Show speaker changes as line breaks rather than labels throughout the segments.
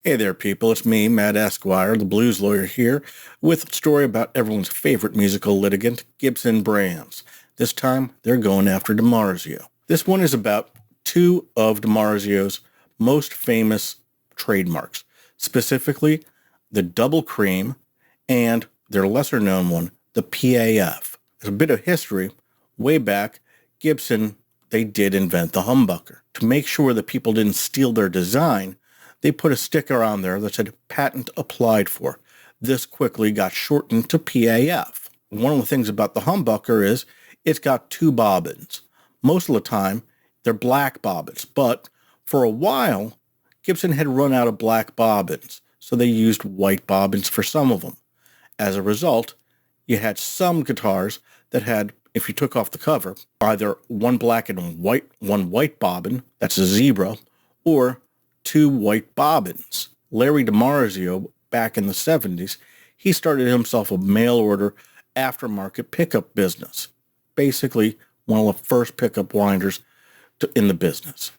Hey there, people. It's me, Matt Esquire, the blues lawyer here, with a story about everyone's favorite musical litigant, Gibson brands. This time, they're going after DiMarzio. This one is about two of DiMarzio's most famous trademarks, specifically the double cream and their lesser-known one, the PAF. There's a bit of history. Way back, Gibson, they did invent the humbucker. To make sure that people didn't steal their design, they put a sticker on there that said patent applied for. This quickly got shortened to PAF. One of the things about the humbucker is it's got two bobbins. Most of the time, they're black bobbins, but for a while, Gibson had run out of black bobbins, so they used white bobbins for some of them. As a result, you had some guitars that had, if you took off the cover, either one black and one white bobbin, that's a zebra, or two white bobbins. Larry DiMarzio, back in the 70s, he started himself a mail-order aftermarket pickup business. Basically, one of the first pickup winders in the business.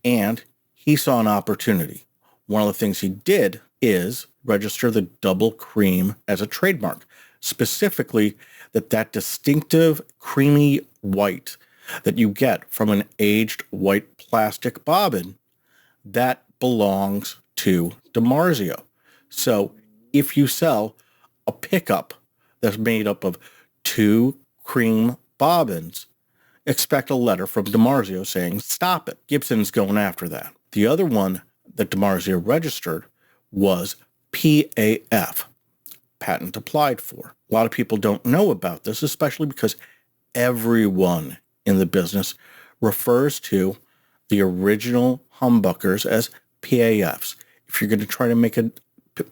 And he saw an opportunity. One of the things he did is register the double cream as a trademark. Specifically, that distinctive creamy white that you get from an aged white plastic bobbin, that belongs to DiMarzio. So if you sell a pickup that's made up of two cream bobbins, expect a letter from DiMarzio saying, stop it. Gibson's going after that. The other one that DiMarzio registered was PAF, patent applied for. A lot of people don't know about this, especially because everyone in the business refers to the original humbuckers as PAFs. If you're going to try to make a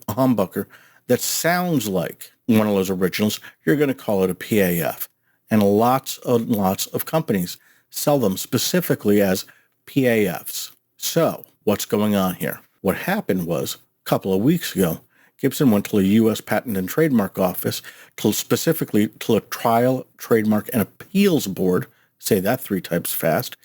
humbucker that sounds like one of those originals, you're going to call it a PAF. And lots of companies sell them specifically as PAFs. So what's going on here? What happened was, a couple of weeks ago, Gibson went to the U.S. Patent and Trademark Office, specifically to a Trial, Trademark, and Appeals Board, say that 3 times fast,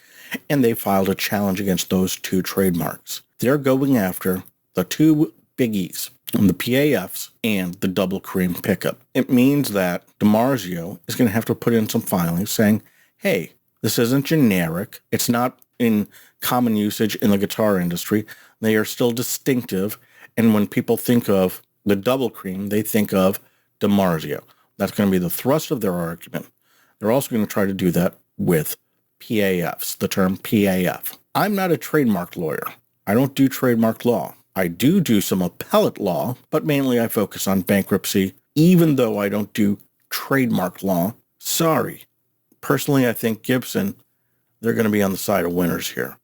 and they filed a challenge against those two trademarks. They're going after the two biggies, the PAFs and the double cream pickup. It means that DiMarzio is going to have to put in some filings saying, hey, this isn't generic. It's not in common usage in the guitar industry. They are still distinctive. And when people think of the double cream, they think of DiMarzio. That's going to be the thrust of their argument. They're also going to try to do that with PAFs, the term PAF. I'm not a trademark lawyer. I don't do trademark law. I do some appellate law, but mainly I focus on bankruptcy, even though I don't do trademark law. Sorry. Personally, I think Gibson, they're going to be on the side of winners here,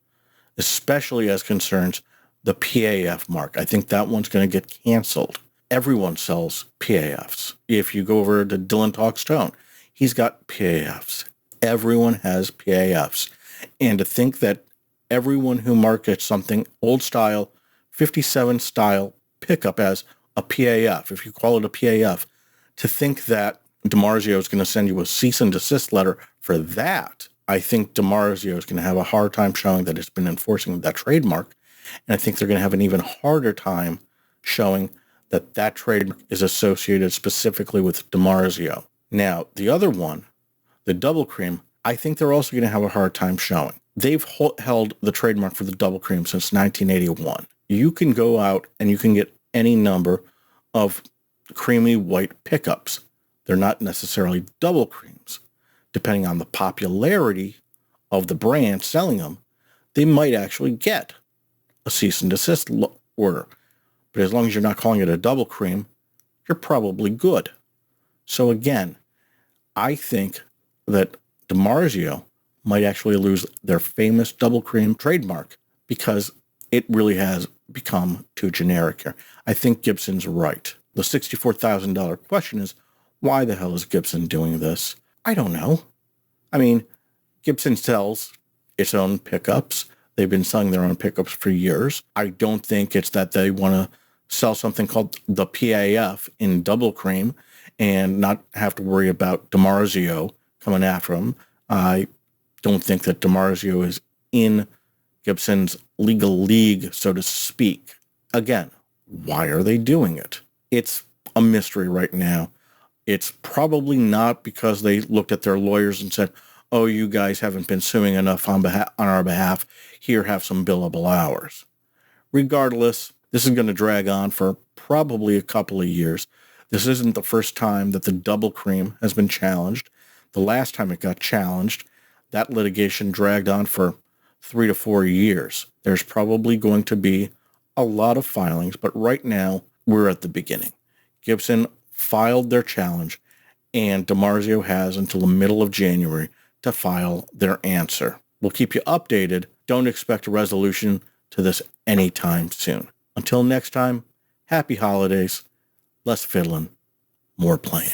especially as concerns the PAF mark. I think that one's going to get canceled. Everyone sells PAFs. If you go over to Dylan Talks Tone, he's got PAFs. Everyone has PAFs. And to think that everyone who markets something old style, 57 style pickup as a PAF, if you call it a PAF, to think that DiMarzio is going to send you a cease and desist letter for that, I think DiMarzio is going to have a hard time showing that it's been enforcing that trademark. And I think they're going to have an even harder time showing that that trademark is associated specifically with DiMarzio. Now, the other one, the double cream, I think they're also going to have a hard time showing. They've held the trademark for the double cream since 1981. You can go out and you can get any number of creamy white pickups. They're not necessarily double creams. Depending on the popularity of the brand selling them, they might actually get a cease and desist order. But as long as you're not calling it a double cream, you're probably good. So again, I think that DiMarzio might actually lose their famous double cream trademark because it really has become too generic here. I think Gibson's right. The $64,000 question is, why the hell is Gibson doing this? I don't know. I mean, Gibson sells its own pickups. They've been selling their own pickups for years. I don't think it's that they want to sell something called the PAF in double cream and not have to worry about DiMarzio coming after them. I don't think that DiMarzio is in Gibson's legal league, so to speak. Again, why are they doing it? It's a mystery right now. It's probably not because they looked at their lawyers and said, oh, you guys haven't been suing enough on our behalf. Here, have some billable hours. Regardless, this is going to drag on for probably a couple of years. This isn't the first time that the double cream has been challenged. The last time it got challenged, that litigation dragged on for 3 to 4 years. There's probably going to be a lot of filings, but right now we're at the beginning. Gibson filed their challenge, and DiMarzio has until the middle of January to file their answer. We'll keep you updated. Don't expect a resolution to this anytime soon. Until next time, happy holidays, less fiddling, more playing.